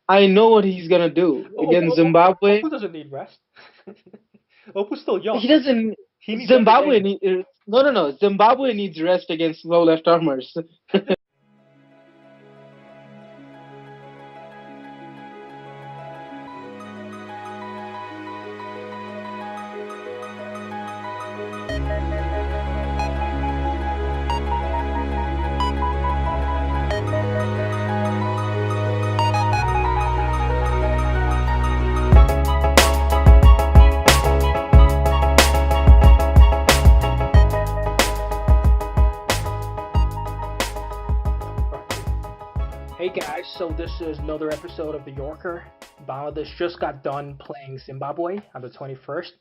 I know what he's gonna do against Zimbabwe. Opu doesn't need rest. Opu's still young. He doesn't. He needs every Zimbabwe game. need, no. Zimbabwe needs rest against slow left armers. Hey guys, so this is another episode of the Yorker. Bangladesh just got done playing Zimbabwe on the 21st,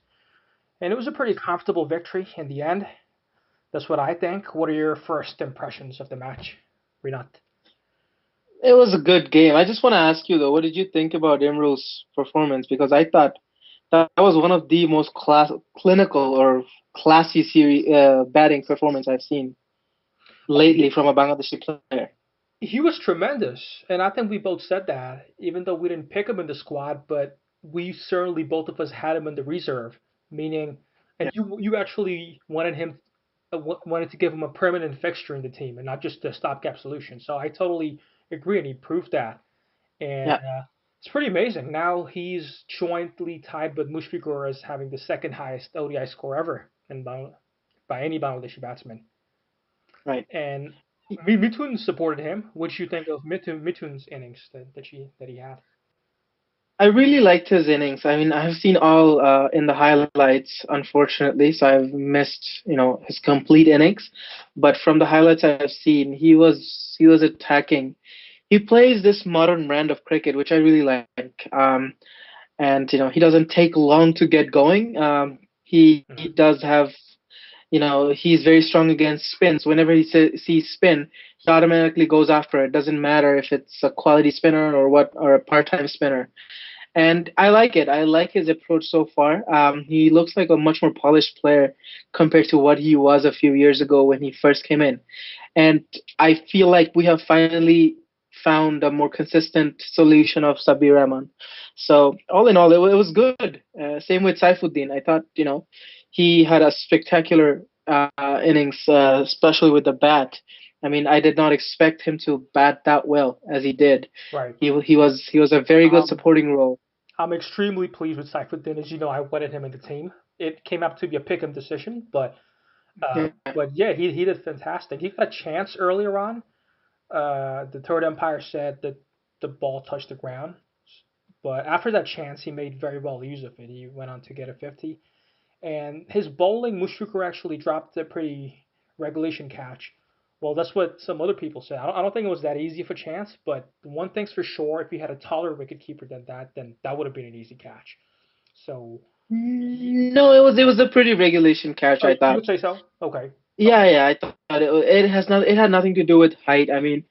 and it was a pretty comfortable victory in the end. That's what I think. What are your first impressions of the match, Rinat? It was a good game. I just want to ask you though, what did you think about Imru's performance? Because I thought that was one of the most clinical or classy series batting performance I've seen Oh, lately from a Bangladeshi player. he was tremendous, and I think we both said that, even though we didn't pick him in the squad, but we certainly both of us had him in the reserve, meaning, and Yeah, you actually wanted him wanted to give him a permanent fixture in the team and not just a stopgap solution. So I totally agree, and he proved that. And yeah. it's pretty amazing. Now he's jointly tied with Mushfiqur as having the second highest ODI score ever by any Bangladeshi batsman. Right. And Mitun supported him. What do you think of Mitun's innings that he had? I really liked his innings. I mean, I've seen all in the highlights, unfortunately, so I've missed, his complete innings. But from the highlights I've seen, he was attacking. He plays this modern brand of cricket, which I really like. And he doesn't take long to get going. He Hmm. does have, he's very strong against spins. Whenever he sees spin, he automatically goes after it. Doesn't matter if it's a quality spinner or a part-time spinner. And I like it. I like his approach so far. He looks like a much more polished player compared to what he was a few years ago when he first came in. And I feel like we have finally found a more consistent solution of Sabir Rahman. So all in all, it was good. Same with Saifuddin. I thought, he had a spectacular innings, especially with the bat. I mean, I did not expect him to bat that well as he did. Right. He was a very good Um, supporting role. I'm extremely pleased with Saifuddin. As you know, I wanted him in the team. It came up to be a pick 'em decision, Yeah, but yeah, he did fantastic. He got a chance earlier on. The third umpire said that the ball touched the ground, but after that chance, he made very well use of it. He went on to get a 50. And his bowling, Mushfiqur actually dropped a pretty regulation catch. Well, that's what some other people said. I don't think it was that easy of a chance, but one thing's for sure: if he had a taller wicketkeeper than that, then that would have been an easy catch. So, no, it was a pretty regulation catch, I you thought. would say so? Okay, Yeah, okay. yeah, I thought it had nothing to do with height. I mean,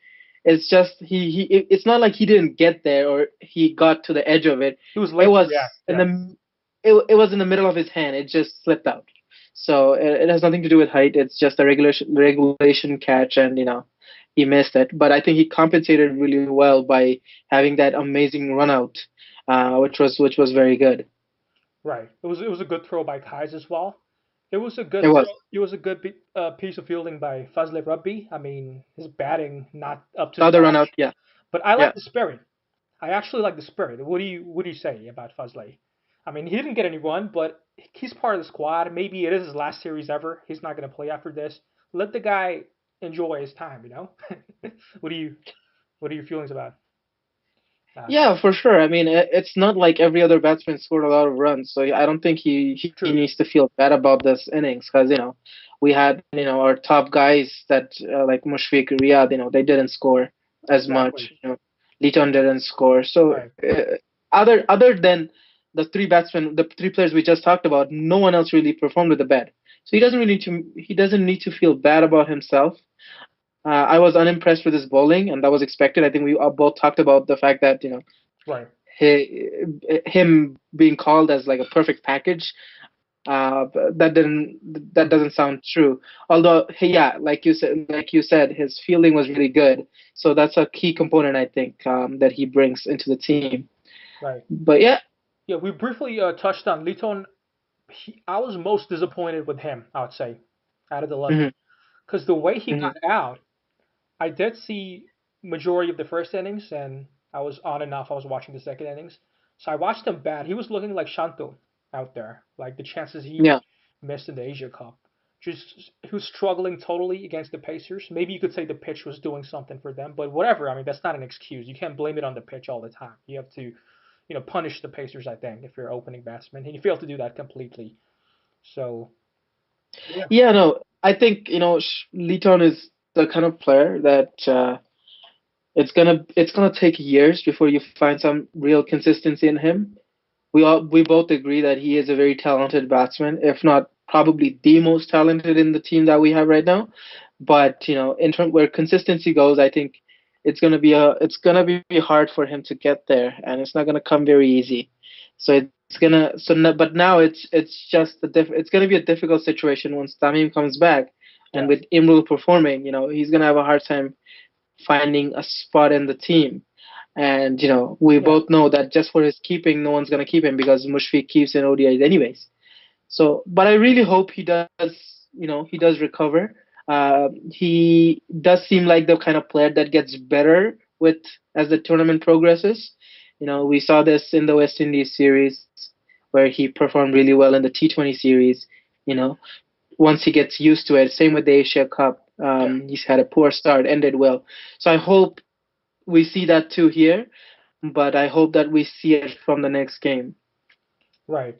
it's just it's not like he didn't get there or he got to the edge of it. He was It late to was react. in Yeah, it was in the middle of his hand. It just slipped out. So it has nothing to do with height. It's just a regulation catch, and he missed it. But I think he compensated really well by having that amazing run out, which was very good. right. It was a good throw by Kais as well. It was a good It was throw. It was a good piece of fielding by Fazle Rabbi. I mean, his batting not up to the other run scratch, out. Yeah, but I yeah. like the spirit. I actually like the spirit. What do you say about Fazle? I mean, he didn't get any run, but he's part of the squad. Maybe it is his last series ever. He's not going to play after this. Let the guy enjoy his time. What do you what are your feelings about that? Yeah, for sure. I mean, it's not like every other batsman scored a lot of runs, so I don't think he True. needs to feel bad about this innings because we had our top guys that like Mushfiq, Riyad, they didn't score as much. Exactly. Liton didn't score. So Right. other than the three players we just talked about, no one else really performed with the bat. So he doesn't need to feel bad about himself. I was unimpressed with his bowling, and that was expected. I think we both talked about the fact that Right. him being called as like a perfect package. That doesn't sound true. Although, hey, yeah, like you said, his fielding was really good. So that's a key component, I think, that he brings into the team. Right. But yeah. Yeah, we briefly touched on Liton. I was most disappointed with him, I would say, out of the 11. Hmm. Because the way he Hmm. got out, I did see majority of the first innings, and I was on and off. I was watching the second innings, so I watched him bat. He was looking like Shanto out there, like the chances he Yeah. missed in the Asia Cup. Just he was struggling totally against the Pacers. Maybe you could say the pitch was doing something for them, but whatever. I mean, that's not an excuse. You can't blame it on the pitch all the time. You have to, punish the Pacers. I think if you're opening batsman, and you fail to do that completely. So yeah, Yeah, no, I think, Leeton is the kind of player that it's gonna take years before you find some real consistency in him. We both agree that he is a very talented batsman, if not probably the most talented in the team that we have right now. But in terms where consistency goes, I think it's gonna be hard for him to get there, and it's not gonna come very easy. So it's gonna so no, but now it's just it's gonna be a difficult situation once Tamim comes back, and yeah, with Imrul performing, he's gonna have a hard time finding a spot in the team. And we yeah, both know that just for his keeping, no one's gonna keep him because Mushfiq keeps in ODIs anyways. So, but I really hope he does recover. He does seem like the kind of player that gets better with as the tournament progresses. We saw this in the West Indies series where he performed really well in the T20 series. You know, Once he gets used to it, same with the Asia Cup. yeah. He's had a poor start, ended well. So I hope we see that too here, but I hope that we see it from the next game. Right.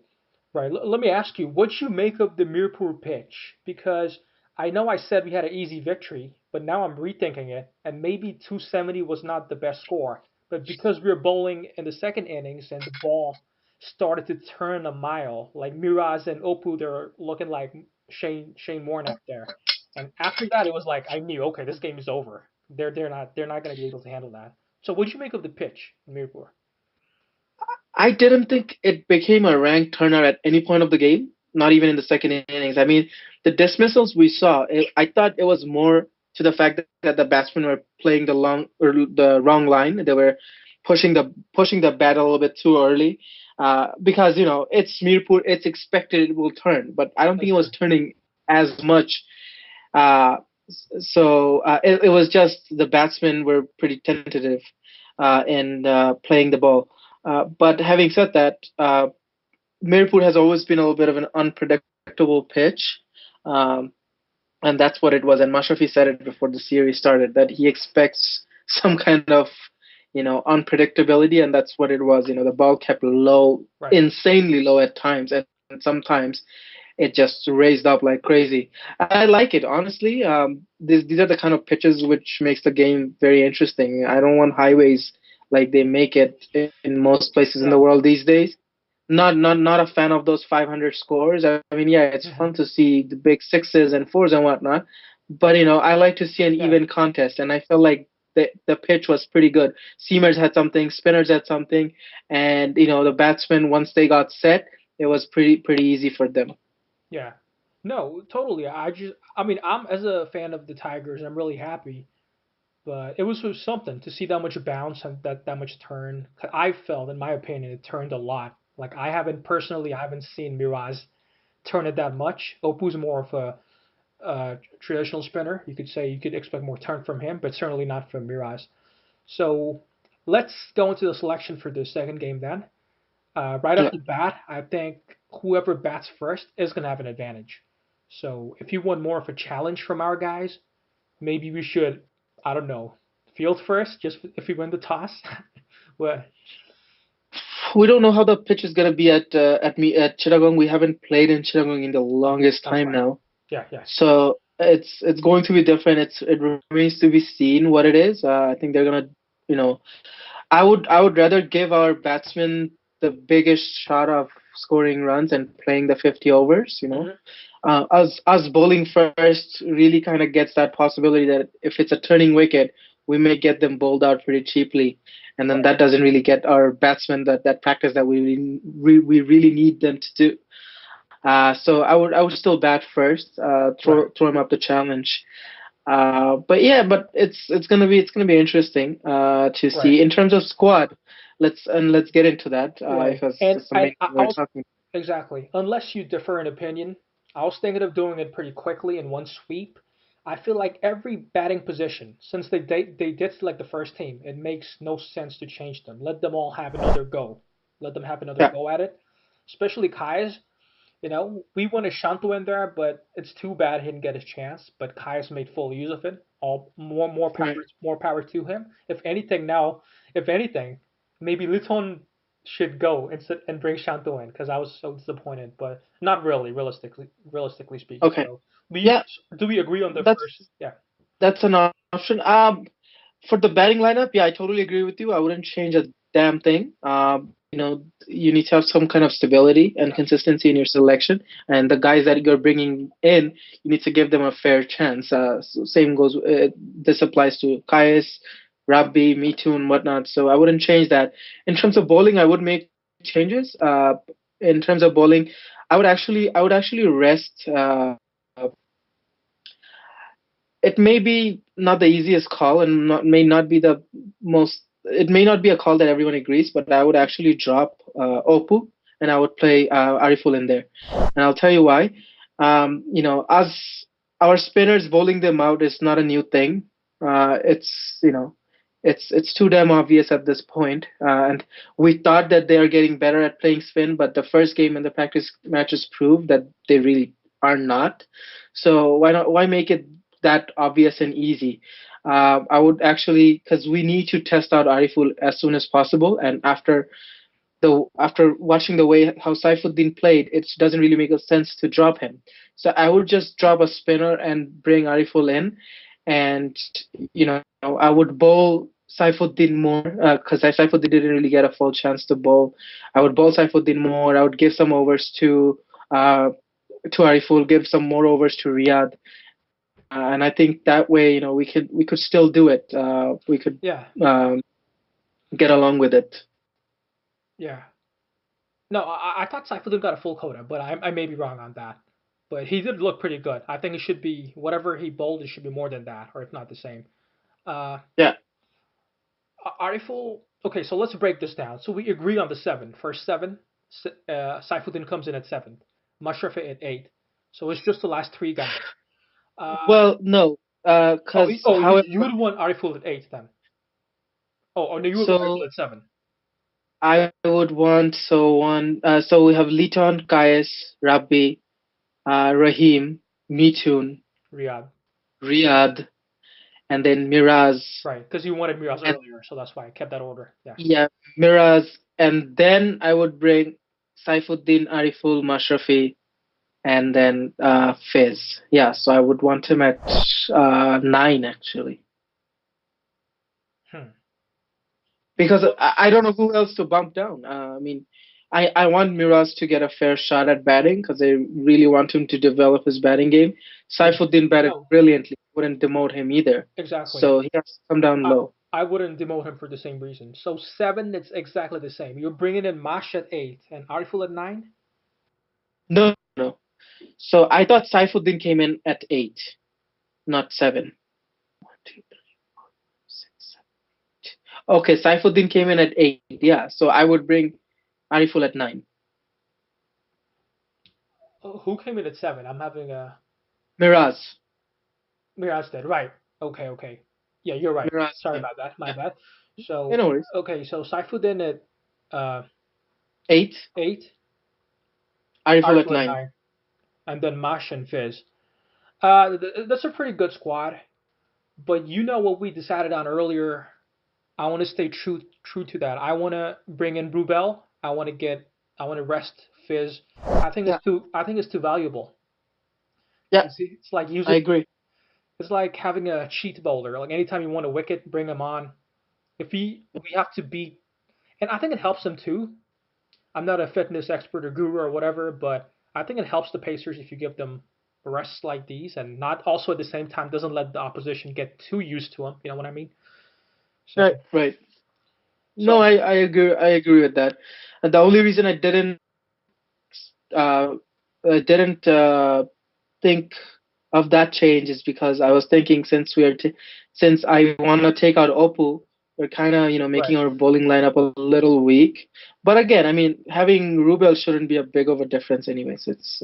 Right. Let me ask you, what you make of the Mirpur pitch? Because I know I said we had an easy victory, but now I'm rethinking it, and maybe 270 was not the best score. But because we were bowling in the second innings and the ball started to turn a mile, like Miraz and Opu, they're looking like Shane Warne out there. And after that, it was like I knew, okay, this game is over. They're not going to be able to handle that. So what did you make of the pitch in Mirpur? I didn't think it became a ranked turnout at any point of the game, not even in the second innings. I mean, the dismissals we saw, I thought it was more to the fact that the batsmen were playing the wrong line. They were pushing the bat a little bit too early, because it's Mirpur. It's expected it will turn, but I don't think That's it was true. turning as much. Uh, it was just the batsmen were pretty tentative in playing the ball. But having said that, Mirpur has always been a little bit of an unpredictable pitch, um, and that's what it was. And Mashrafi said it before the series started that he expects some kind of unpredictability, and that's what it was. The ball kept low, Right. insanely low at times, and sometimes it just raised up like crazy. I like it honestly. These are the kind of pitches which makes the game very interesting. I don't want highways like they make it in most places in Yeah. the world these days. Not a fan of those 500 scores. I mean, yeah, it's Hmm. fun to see the big sixes and fours and whatnot, but I like to see an Yeah. even contest, and I feel like the pitch was pretty good. Seamers had something, spinners had something, and the batsmen once they got set, it was pretty easy for them. Yeah. No, totally. I mean, I'm as a fan of the Tigers, I'm really happy. But it was something to see that much bounce and that much turn. I felt, in my opinion, it turned a lot. Like I haven't seen Miraz turn it that much. Opu's more of a traditional spinner. You could say you could expect more turn from him, but certainly not from Miraz. So let's go into the selection for the second game then. Right off Yeah. the bat, I think whoever bats first is going to have an advantage. So if you want more of a challenge from our guys, maybe we should, I don't know, field first, just if we win the toss. Well, We don't know how the pitch is gonna be at Chittagong. We haven't played in Chittagong in the longest that's time right. now, Yeah, yeah, so it's going to be different. It remains to be seen what it is. I think they're gonna, you know, I would rather give our batsmen the biggest shot of scoring runs and playing the 50 overs. hmm Us bowling first really kind of gets that possibility that if it's a turning wicket, we may get them bowled out pretty cheaply, and then right. that doesn't really get our batsmen that practice that we really need them to do. So I would still bat first, Right. throw him up the challenge. But yeah, but it's gonna be interesting to Right. see in terms of squad. Let's get into that Right. because And that's the main thing I we're was talking. exactly. Unless you differ in opinion, I was thinking of doing it pretty quickly in one sweep. I feel like every batting position, since they did select the first team, it makes no sense to change them. Let them all have another go. Let them have another Yeah, go at it. Especially Kai's. We wanted Shanto in there, but it's too bad he didn't get his chance. But Kai's made full use of it. All right. more power to him. If anything, maybe Luton should go instead and bring Shanto in because I was so disappointed. But not really, realistically speaking. Okay. So Yeah, do we agree on the that's first? Yeah, that's an option. For the batting lineup, yeah, I totally agree with you. I wouldn't change a damn thing. You need to have some kind of stability and yeah, consistency in your selection, and the guys that you're bringing in, you need to give them a fair chance. So same goes. This applies to Kais, Rabbi, Mitu, and whatnot. So I wouldn't change that. In terms of bowling, I would make changes. In terms of bowling, I would actually rest. It may be not the easiest call and may not be the most it may not be a call that everyone agrees, but I would actually drop Opu and I would play Ariful in there. And I'll tell you why. As our spinners bowling them out is not a new thing. It's too damn obvious at this point. And we thought that they are getting better at playing spin, but the first game and the practice matches proved that they really are not. So why make it that obvious and easy? I would actually, because we need to test out Ariful as soon as possible, and after watching the way how Saifuddin played, it doesn't really make a sense to drop him. So I would just drop a spinner and bring Ariful in, and I would bowl Saifuddin more because Saifuddin didn't really get a full chance to bowl. I would bowl Saifuddin more. I would give some overs to Ariful, give some more overs to Riyadh, and I think that way, we could still do it. We could yeah, um, get along with it. yeah. No, I thought Saifuddin got a full quota, but I may be wrong on that. But he did look pretty good. I think it should be whatever he bowled, it should be more than that, or if not the same. Uh, Yeah, Ariful. Okay, so let's break this down. So we agree on the seven. First seven, Saifuddin comes in at seven, Mashrafe at eight. So it's just the last three guys. well, no, because You however, would want Ariful at eight then. Oh, no, you would want so Ariful at seven. I would want so we have Liton, Kayes, Rabbi, Rahim, Mitun, Riyadh. Riyadh, and then Miraz, Right, because you wanted Miraz and earlier, so that's why I kept that order. Yeah. yeah, Miraz, and then I would bring Saifuddin, Ariful, Mashrafi, and then Fizz. Yeah, so I would want him at 9 actually, Hmm. because What? I don't know who else to bump down. I mean, I want Miraz to get a fair shot at batting because I really want him to develop his batting game. Saifuddin batted No, brilliantly, wouldn't demote him either, exactly. so he has to come down I low. I wouldn't demote him for the same reason. So seven, it's exactly the same. You're bringing in Mash at eight and Ariful at nine. No, no. So I thought Saifuddin came in at 8, not 7. 1, 2, 3, 6, 7. Okay, Saifuddin came in at 8. Yeah, so I would bring Ariful at 9. Who came in at seven? I'm having a Miraz. Miraz did. Right. Okay. Okay. Yeah, you're right. Miraz, Sorry yeah. about that. My Yeah. bad. Yeah, So no worries. okay. So Saifuddin at 8, eight, Ariful at Ariful at 9. nine, and then Mash and Fizz. That's a pretty good squad. But you know what we decided on earlier. I want to stay true to that. I want to bring in Brubel. I want to rest Fizz. Yeah, I think it's too valuable. yeah, It's like I agree. it's like having a cheat bowler. Like anytime you want a wicket, bring him on. If we have to beat, and I think it helps him too. I'm not a fitness expert or guru or whatever, but I think it helps the Pacers if you give them rests like these, and not also at the same time doesn't let the opposition get too used to him. You know what I mean? So Right, right. No, so I agree. I agree with that. And the only reason I didn't uh, didn't think of that change is because I was thinking since I want to take out Oppo, we're kind of Right. making our bowling lineup a little weak. But again, I mean, having Rubel shouldn't be a big of a difference, anyways. It's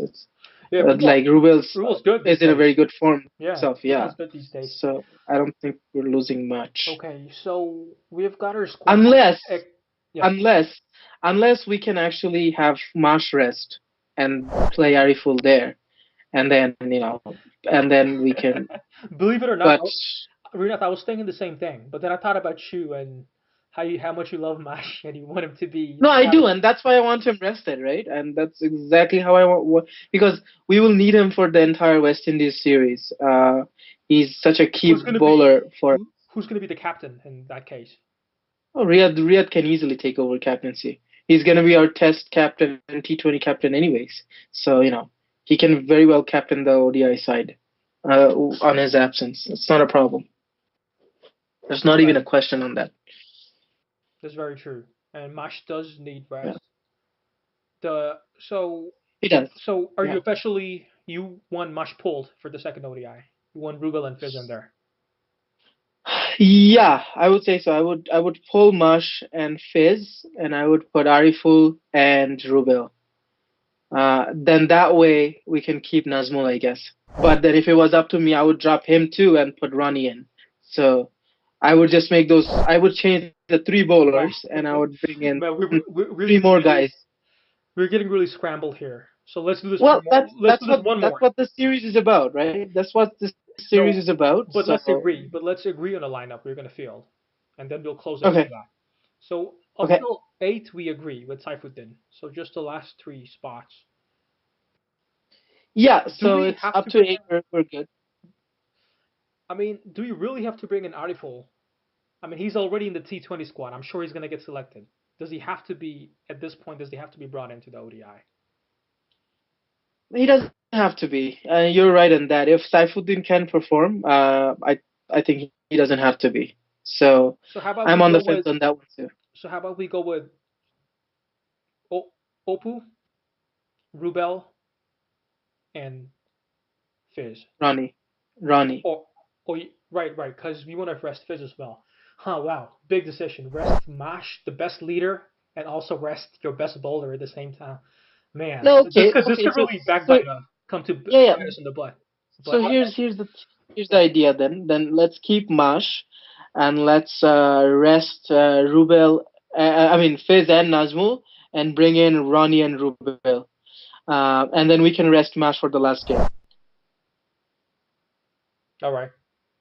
Yeah, like Rubel's Rubel's good these is in a days. very good form Yeah, himself, yeah. Rubel's good these days. So I don't think we're losing much, Okay, so we've got our squad. unless Ec- yeah. unless unless we can actually have Marsh rest and play Ariful there, and then and then we can. Believe it or not, But Rinat, I was thinking the same thing, but then I thought about you and how much you love Mash and you want him to be no, I out of. do, and that's why I want him rested, right? And that's exactly how I want, because we will need him for the entire West Indies series. He's such a key Who's gonna be bowler for. who's gonna be the captain in that case? Oh, Riyadh can easily take over captaincy. He's going to be our Test captain and T20 captain, anyways. So he can very well captain the ODI side on his absence. It's not a problem. There's not even Right. a question on that. That's very true. And Mash does need Yeah, rest. The he does. so are you Yeah. officially you won Mash pulled for the second ODI? You won Rubel and Fizz in there. Yeah, I would say so. I would pull Mush and Fizz, and I would put Ariful and Rubel. Then that way we can keep Nazmul, I guess. But then if it was up to me, I would drop him too and put Ronnie in. So I would just make those. I would change the three Wow. bowlers, and I would bring in Man, we're three more guys. we're getting really scrambled here. So let's do this one Well, more. that's Let's that's do this what one that's more. what the series is about, right? That's what this series No, is about. but let's So agree. But let's agree on a lineup we're gonna field, and then we'll close it after okay, that. So up okay, till eight, we agree with Saifuddin. So just the last three spots. yeah. Do So we it's have up to to bring eight. in? We're good. I mean, do we really have to bring in Ariful? I mean, he's already in the T20 squad. I'm sure he's gonna get selected. Does he have to be at this point? Does he have to be brought into the ODI? He doesn't have to be. You're right in that. If Saifuddin can perform, I think he doesn't have to be. So So how about we I'm on go the fence with? on that one too. So how about we go with Opu, Rubel, and Fizz? Ronnie, Ronnie. Or right, because we want to rest Fizz as well. Huh, wow, big decision. Rest Mash, the best leader, and also rest your best bowler at the same time. Man, No, this okay, could okay. really So come to yeah, yeah. bite us in the butt. But So here's the idea then. Then let's keep Mash, and let's rest Rubel. I mean Fizz and Nazmul, and bring in Ronnie and Rubel. And then we can rest Mash for the last game. all right,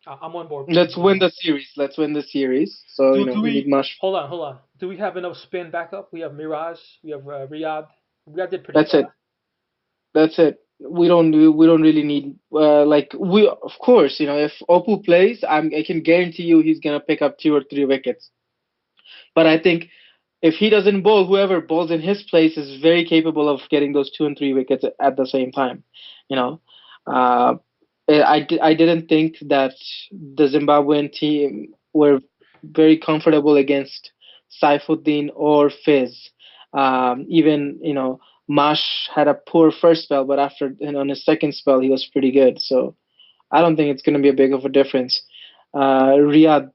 I'm on board with Let's doing win that. the series. Let's win the series. So Do we need we Mash. hold on? Do we have enough spin backup? We have Mirage, we have Riyadh. Riyadh did pretty That's good. it. That's it. We don't really need like we of course if Opu plays, I can guarantee you he's gonna pick up 2 or 3 wickets. But I think if he doesn't bowl, whoever bowls in his place is very capable of getting those 2 and 3 wickets at the same time. You know, uh, I didn't think that the Zimbabwean team were very comfortable against Saifuddin or Fizz. Even Mash had a poor first spell, but after on his second spell he was pretty good. So I don't think it's going to be a big of a difference. Riyadh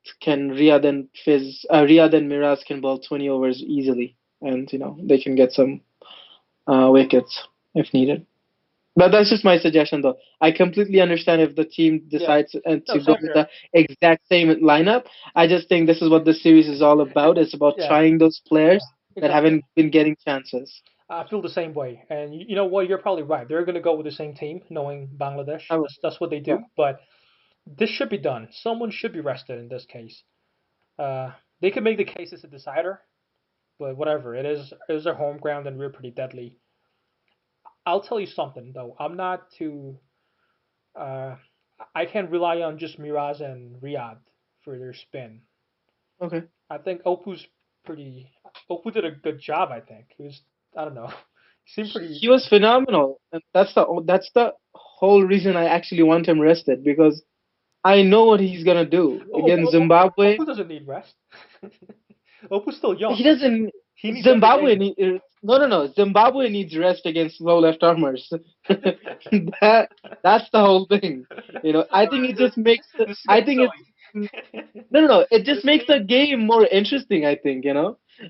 and Miraz can bowl 20 overs easily, and they can get some wickets if needed. But that's just my suggestion, though. I completely understand if the team Yeah. decides No, to go same with here. the exact same lineup. I just think this is what the series is all about. It's about Yeah. trying those Yeah. players that Exactly. haven't been getting chances. I feel the same way. And you know what? You're probably right. They're going to go with the same team, knowing Bangladesh. I would, That's what they yeah. do. But this should be done. Someone should be rested in this case. They could make the case as a decider, but whatever. It is their home ground, and we're pretty deadly. I'll tell you something though. I'm not too. Uh, I can't rely on just Miraz and Riyadh for their spin. Okay. I think Opu's pretty. Opu did a good job. I think he was. I don't know. He seemed pretty. He was phenomenal, and that's the whole reason I actually want him rested, because I know what he's gonna do against Zimbabwe. Opu doesn't need rest. Opu's still young. He doesn't. He needs every Zimbabwe game. need, No. Zimbabwe needs rest against slow left armers. that that's the whole thing. I think it just makes the. The I spin think it's zoid. no. It The just makes the spin. game more interesting. I think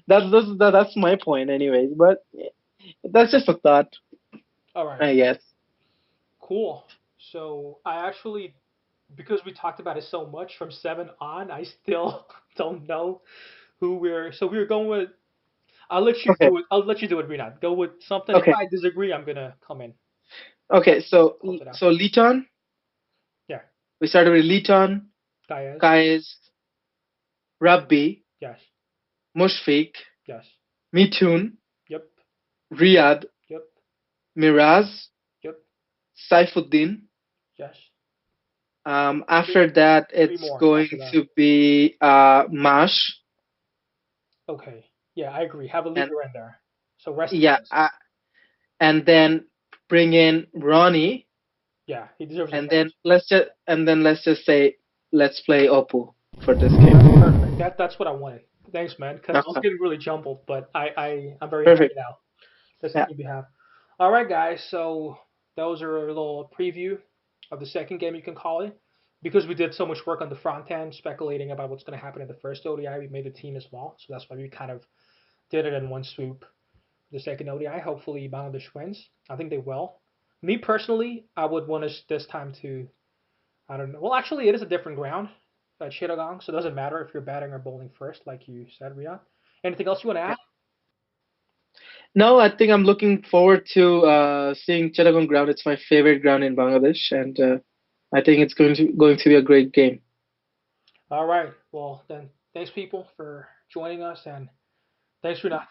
that's my point, anyways. But that's just a thought, All right. I guess. Cool. So I actually, because we talked about it so much from 7 on, I still don't know who we're. So we were going with. I'll let you Okay. do it. I'll let you do it, Rinat. Go with something. If Okay. I disagree, I'm gonna come in. Okay. So Close it out. so Liton. Yeah. We started with Liton, Guys. Kais, Rabbi, Yes. Mushfiq, Yes. Mitun, Yep. Riyadh, Yep. Miraz, Yep. Saifuddin. Yes. After that, Three it's more going after that. to be Mash, Okay. Yeah, I agree. Have a and leader in there. So rest in yeah, peace. and then bring in Ronnie, Yeah, he deserves a and chance. then let's just say let's play Oppo for this game. That's perfect. That's what I wanted. Thanks, man. Because I was Okay, getting really jumbled, but I'm very happy perfect. now. That's the Yeah, team we have. All right, guys. So those are a little preview of the second game, you can call it. Because we did so much work on the front end, speculating about what's going to happen in the first ODI, we made the team as well. So that's why we kind of did it in one swoop. The second ODI, hopefully Bangladesh wins. I think they will. Me personally, I would want us this time to, I don't know. Well, actually, it is a different ground at Chittagong, so it doesn't matter if you're batting or bowling first, like you said, Riyad. Anything else you want to yeah. add? No, I think I'm looking forward to seeing Chittagong ground. It's my favorite ground in Bangladesh, and I think it's going to be a great game. All right. Well, then, thanks, people, for joining us, and thanks, Riyad.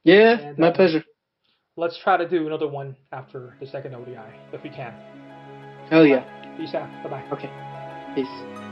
Yeah, And my pleasure. let's try to do another one after the second ODI if we can. Hell All yeah. right. Peace out. Bye bye. Okay. Peace.